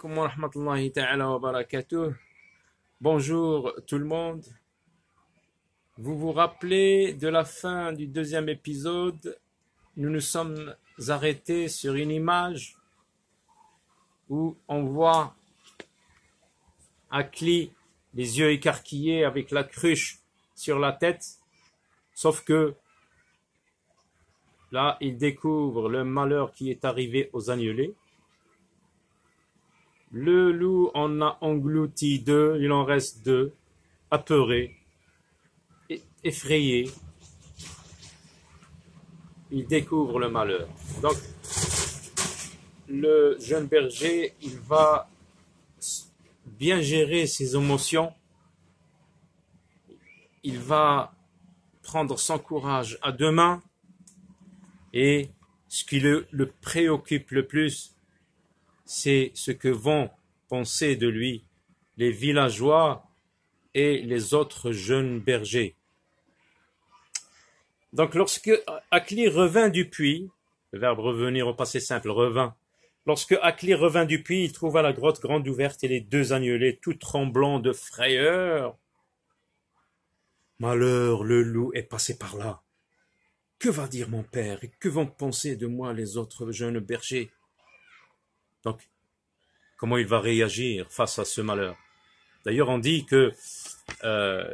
alaikum wa rahmatullahi ta'ala wa barakatuh. Bonjour tout le monde. Vous vous rappelez de la fin du deuxième épisode? Nous nous sommes arrêtés sur une image où on voit Akli, les yeux écarquillés avec la cruche sur la tête, sauf que là, il découvre le malheur qui est arrivé aux agnelés. Le loup en a englouti deux, il en reste deux, apeurés, effrayés. Il découvre le malheur. Donc, le jeune berger, il va bien gérer ses émotions. Il va prendre son courage à deux mains. Et ce qui le préoccupe le plus, c'est ce que vont penser de lui les villageois et les autres jeunes bergers. Donc lorsque Akli revint du puits, le verbe revenir au passé simple, revint. Lorsque Akli revint du puits, il trouva la grotte grande ouverte et les deux agnelés tout tremblants de frayeur. Malheur, le loup est passé par là. Que va dire mon père et que vont penser de moi les autres jeunes bergers? Donc, comment il va réagir face à ce malheur? D'ailleurs, on dit que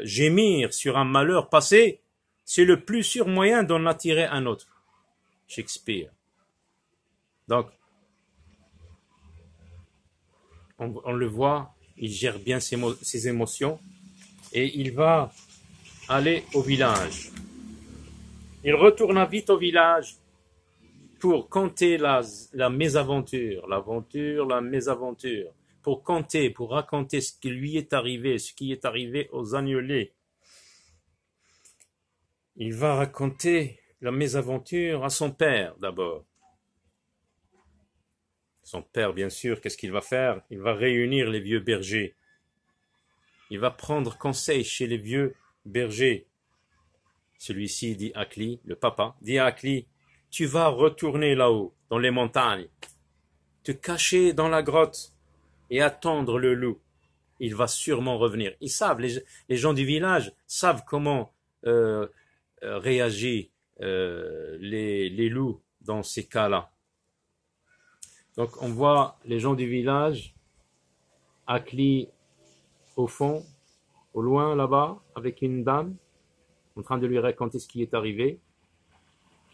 gémir sur un malheur passé, c'est le plus sûr moyen d'en attirer un autre. Shakespeare. Donc, on le voit, il gère bien ses émotions et il va aller au village. Il retourna vite au village pour conter la mésaventure, la mésaventure, pour raconter ce qui lui est arrivé, ce qui est arrivé aux agnelés. Il va raconter la mésaventure à son père d'abord. Son père, bien sûr, qu'est-ce qu'il va faire? Il va réunir les vieux bergers. Il va prendre conseil chez les vieux bergers. Celui-ci dit à Akli, le papa, dit à Akli, tu vas retourner là-haut, dans les montagnes, te cacher dans la grotte et attendre le loup. Il va sûrement revenir. Ils savent, les gens du village savent comment réagir les loups dans ces cas-là. Donc on voit les gens du village, Akli au fond, au loin là-bas, avec une dame, en train de lui raconter ce qui est arrivé.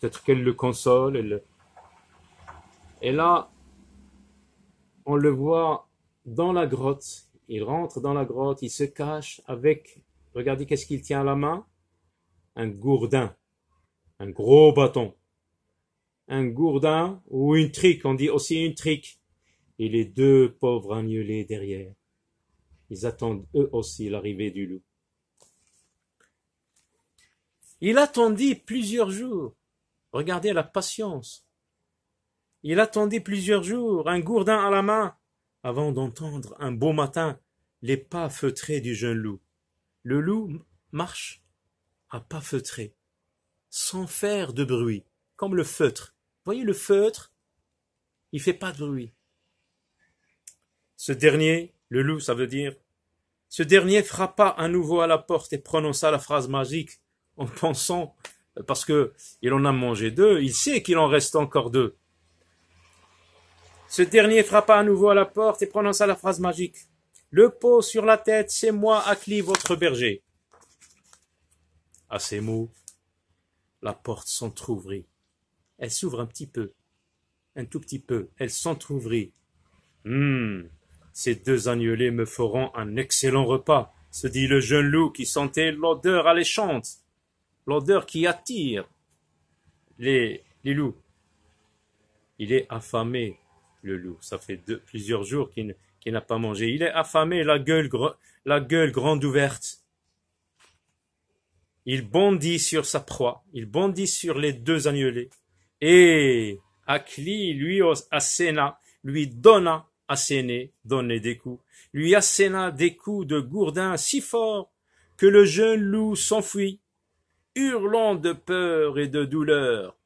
Peut-être qu'elle le console. Et là, on le voit dans la grotte. Il rentre dans la grotte, il se cache avec, regardez qu'est-ce qu'il tient à la main? Un gourdin, un gros bâton. Un gourdin ou une trique, on dit aussi une trique. Et les deux pauvres agnelés derrière. Ils attendent eux aussi l'arrivée du loup. Il attendit plusieurs jours. Regardez la patience. Il attendit plusieurs jours, un gourdin à la main, avant d'entendre un beau matin les pas feutrés du jeune loup. Le loup marche à pas feutrés, sans faire de bruit, comme le feutre. Vous voyez le feutre? Il fait pas de bruit. Ce dernier, le loup, ça veut dire, ce dernier frappa à nouveau à la porte et prononça la phrase magique en pensant, parce que il en a mangé deux, il sait qu'il en reste encore deux. Ce dernier frappa à nouveau à la porte et prononça la phrase magique. Le pot sur la tête, c'est moi, Akli, votre berger. À ces mots, la porte s'entr'ouvrit. Elle s'ouvre un petit peu, un tout petit peu. Elle s'entr'ouvrit. Ces deux agnelés me feront un excellent repas, se dit le jeune loup qui sentait l'odeur alléchante, l'odeur qui attire les loups. Il est affamé, le loup. Ça fait plusieurs jours qu'il n'a pas mangé. Il est affamé, la gueule grande ouverte. Il bondit sur sa proie. Il bondit sur les deux agnelés. Et Akli lui asséna, lui donna asséner, donner des coups, lui asséna des coups de gourdin si forts que le jeune loup s'enfuit, hurlant de peur et de douleur.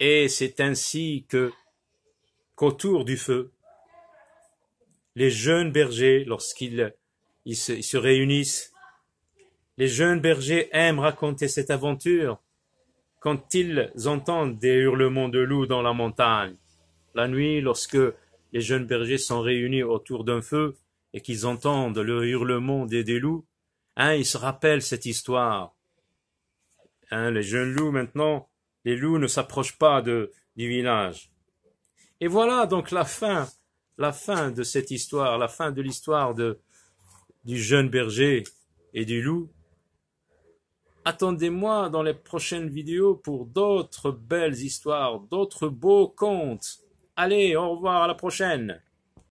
Et c'est ainsi qu'autour du feu, les jeunes bergers, lorsqu'ils se réunissent, les jeunes bergers aiment raconter cette aventure quand ils entendent des hurlements de loups dans la montagne. La nuit, lorsque les jeunes bergers sont réunis autour d'un feu et qu'ils entendent le hurlement des loups, ils se rappellent cette histoire. Les jeunes loups, maintenant, les loups ne s'approchent pas du village. Et voilà donc la fin de cette histoire, la fin de l'histoire du jeune berger et du loup. Attendez-moi dans les prochaines vidéos pour d'autres belles histoires, d'autres beaux contes. Allez, au revoir, à la prochaine.